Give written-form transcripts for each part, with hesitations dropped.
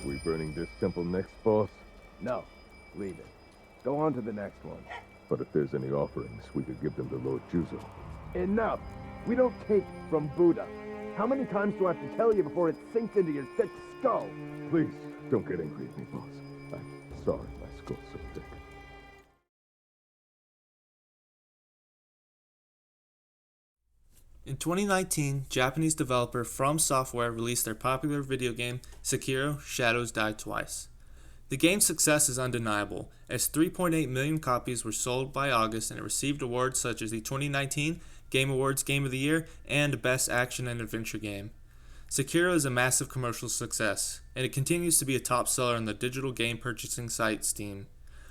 We burning this temple next, boss? No, leave it. Go on to the next one. But if there's any offerings, we could give them to Lord Juzo. Enough! We don't take from Buddha. How many times do I have to tell you before it sinks into your thick skull? Please, don't get angry at me, boss. I'm sorry my skull's so thick. In 2019, Japanese developer From Software released their popular video game, Sekiro: Shadows Die Twice. The game's success is undeniable, as 3.8 million copies were sold by August, and it received awards such as the 2019 Game Awards Game of the Year and Best Action and Adventure Game. Sekiro is a massive commercial success, and it continues to be a top seller on the digital game purchasing site Steam.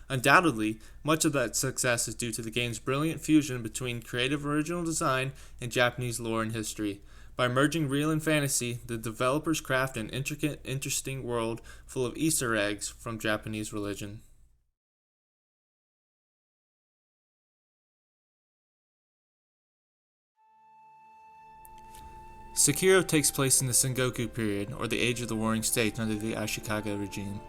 Undoubtedly, much of that success is due to the game's brilliant fusion between creative original design and Japanese lore and history. By merging real and fantasy, the developers craft an intricate, interesting world full of Easter eggs from Japanese religion. Sekiro takes place in the Sengoku period, or the Age of the Warring States under the Ashikaga regime.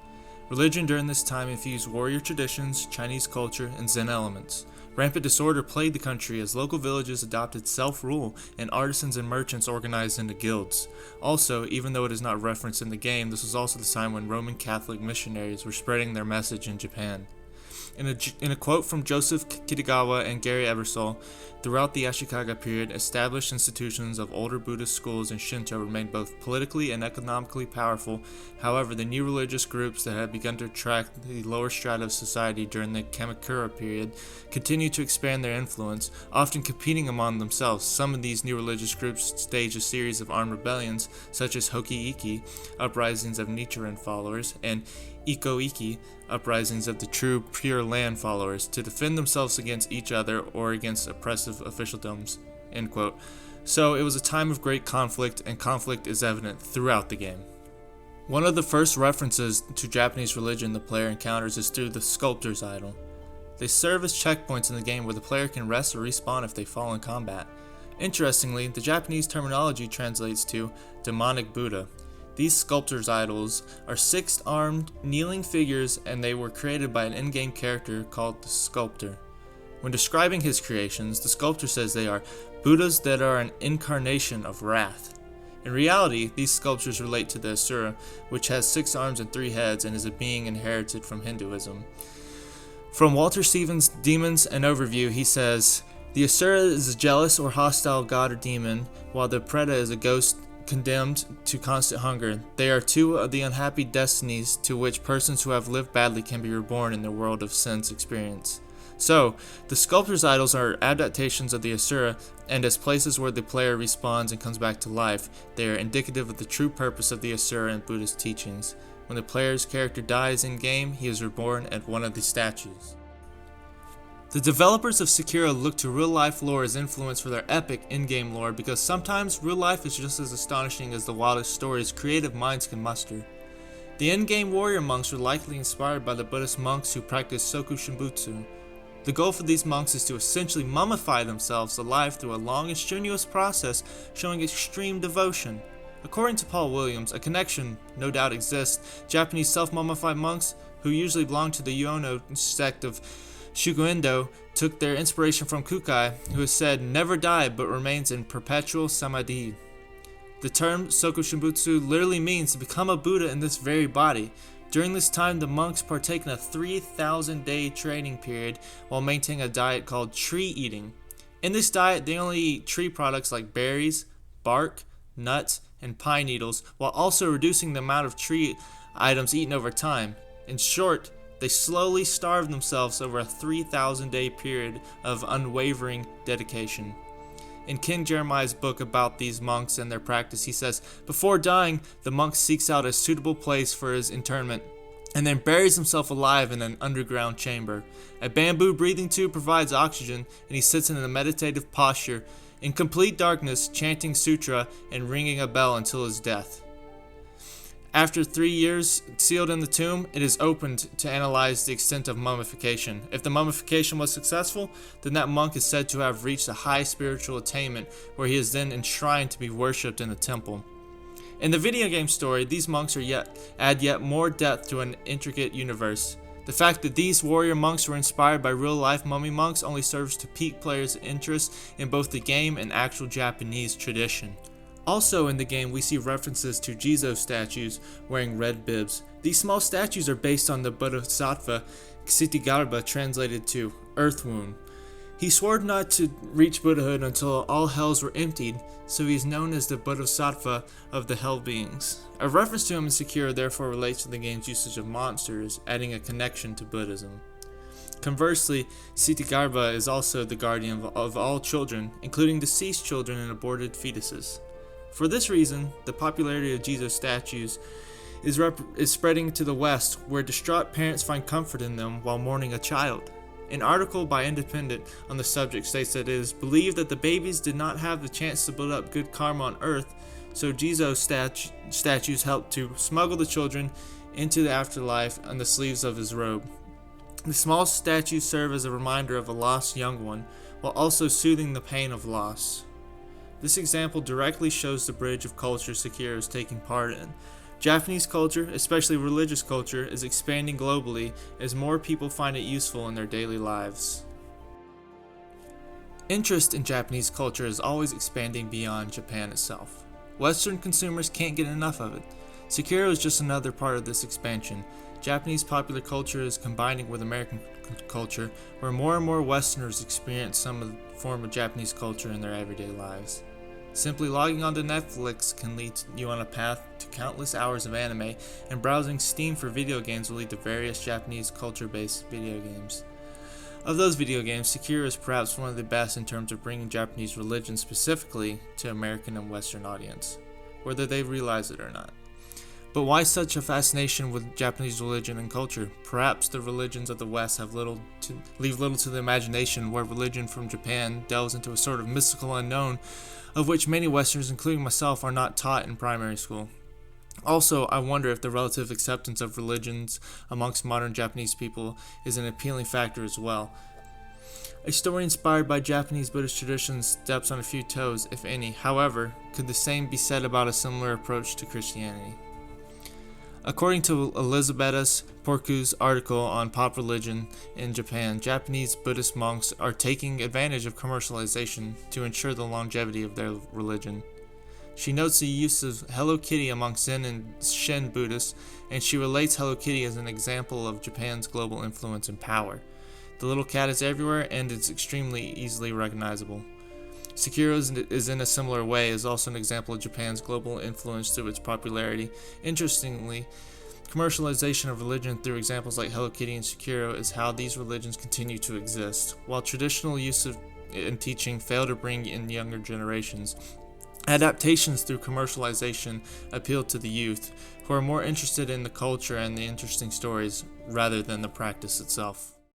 Religion during this time infused warrior traditions, Chinese culture, and Zen elements. Rampant disorder plagued the country as local villages adopted self-rule and artisans and merchants organized into guilds. Also, even though it is not referenced in the game, this was also the time when Roman Catholic missionaries were spreading their message in Japan. In a quote from Joseph Kitagawa and Gary Ebersole, throughout the Ashikaga period, established institutions of older Buddhist schools and Shinto remained both politically and economically powerful. However, the new religious groups that had begun to attract the lower strata of society during the Kamakura period continued to expand their influence, often competing among themselves. Some of these new religious groups staged a series of armed rebellions, such as Hoki-Iki, uprisings of Nichiren followers, and Iko-Iki, uprisings of the true Pure Land followers, to defend themselves against each other or against oppressive officialdoms." End quote. So it was a time of great conflict, and conflict is evident throughout the game. One of the first references to Japanese religion the player encounters is through the sculptor's idol. They serve as checkpoints in the game where the player can rest or respawn if they fall in combat. Interestingly, the Japanese terminology translates to demonic Buddha. These sculptor's idols are six-armed, kneeling figures, and they were created by an in-game character called the Sculptor. When describing his creations, the sculptor says they are Buddhas that are an incarnation of wrath. In reality, these sculptures relate to the Asura, which has 6 arms and 3 heads and is a being inherited from Hinduism. From Walter Stevens' Demons: An Overview, he says, "The Asura is a jealous or hostile god or demon, while the Preta is a ghost condemned to constant hunger. They are two of the unhappy destinies to which persons who have lived badly can be reborn in their world of sense experience." So, the sculptor's idols are adaptations of the Asura, and as places where the player respawns and comes back to life, they are indicative of the true purpose of the Asura and Buddhist teachings. When the player's character dies in-game, he is reborn at one of the statues. The developers of Sekiro look to real-life lore as influence for their epic in-game lore because sometimes real life is just as astonishing as the wildest stories creative minds can muster. The in-game warrior monks were likely inspired by the Buddhist monks who practice Soku Shimbutsu. The goal for these monks is to essentially mummify themselves alive through a long and strenuous process showing extreme devotion. According to Paul Williams, a connection no doubt exists. Japanese self-mummified monks, who usually belong to the Yuono sect of Shukuendo, took their inspiration from Kukai, who is said never die but remains in perpetual samadhi. The term Soku Shimbutsu literally means to become a Buddha in this very body. During this time, the monks partake in a 3,000-day training period while maintaining a diet called tree eating. In this diet, they only eat tree products like berries, bark, nuts, and pine needles, while also reducing the amount of tree items eaten over time. In short, they slowly starve themselves over a 3,000-day period of unwavering dedication. In King Jeremiah's book about these monks and their practice, he says, "Before dying, the monk seeks out a suitable place for his interment and then buries himself alive in an underground chamber. A bamboo breathing tube provides oxygen, and he sits in a meditative posture, in complete darkness, chanting sutra and ringing a bell until his death. After 3 years sealed in the tomb, it is opened to analyze the extent of mummification. If the mummification was successful, then that monk is said to have reached a high spiritual attainment, where he is then enshrined to be worshipped in the temple. In the video game story, these monks add yet more depth to an intricate universe. The fact that these warrior monks were inspired by real-life mummy monks only serves to pique players' interest in both the game and actual Japanese tradition. Also in the game, we see references to Jizo statues wearing red bibs. These small statues are based on the Bodhisattva Ksitigarbha, translated to Earthwound. He swore not to reach Buddhahood until all hells were emptied, so he is known as the Bodhisattva of the Hell Beings. A reference to him in Sekiro therefore relates to the game's usage of monsters, adding a connection to Buddhism. Conversely, Ksitigarbha is also the guardian of all children, including deceased children and aborted fetuses. For this reason, the popularity of Jizo statues is spreading to the West, where distraught parents find comfort in them while mourning a child. An article by Independent on the subject states that it is believed that the babies did not have the chance to build up good karma on Earth, so Jizo statues helped to smuggle the children into the afterlife on the sleeves of his robe. The small statues serve as a reminder of a lost young one, while also soothing the pain of loss. This example directly shows the bridge of culture Sekiro is taking part in. Japanese culture, especially religious culture, is expanding globally as more people find it useful in their daily lives. Interest in Japanese culture is always expanding beyond Japan itself. Western consumers can't get enough of it. Sekiro is just another part of this expansion. Japanese popular culture is combining with American culture, where more and more Westerners experience some form of Japanese culture in their everyday lives. Simply logging onto Netflix can lead you on a path to countless hours of anime, and browsing Steam for video games will lead to various Japanese culture-based video games. Of those video games, Sekiro is perhaps one of the best in terms of bringing Japanese religion specifically to American and Western audience, whether they realize it or not. But why such a fascination with Japanese religion and culture? Perhaps the religions of the West leave little to the imagination, where religion from Japan delves into a sort of mystical unknown of which many Westerners, including myself, are not taught in primary school. Also, I wonder if the relative acceptance of religions amongst modern Japanese people is an appealing factor as well. A story inspired by Japanese Buddhist traditions steps on a few toes, if any. However, could the same be said about a similar approach to Christianity? According to Elisabetta's Porcu's article on pop religion in Japan, Japanese Buddhist monks are taking advantage of commercialization to ensure the longevity of their religion. She notes the use of Hello Kitty among Zen and Shin Buddhists, and she relates Hello Kitty as an example of Japan's global influence and power. The little cat is everywhere, and it's extremely easily recognizable. Sekiro is in a similar way, is also an example of Japan's global influence through its popularity. Interestingly, commercialization of religion through examples like Hello Kitty and Sekiro is how these religions continue to exist. While traditional use and teaching fail to bring in younger generations, adaptations through commercialization appeal to the youth, who are more interested in the culture and the interesting stories rather than the practice itself.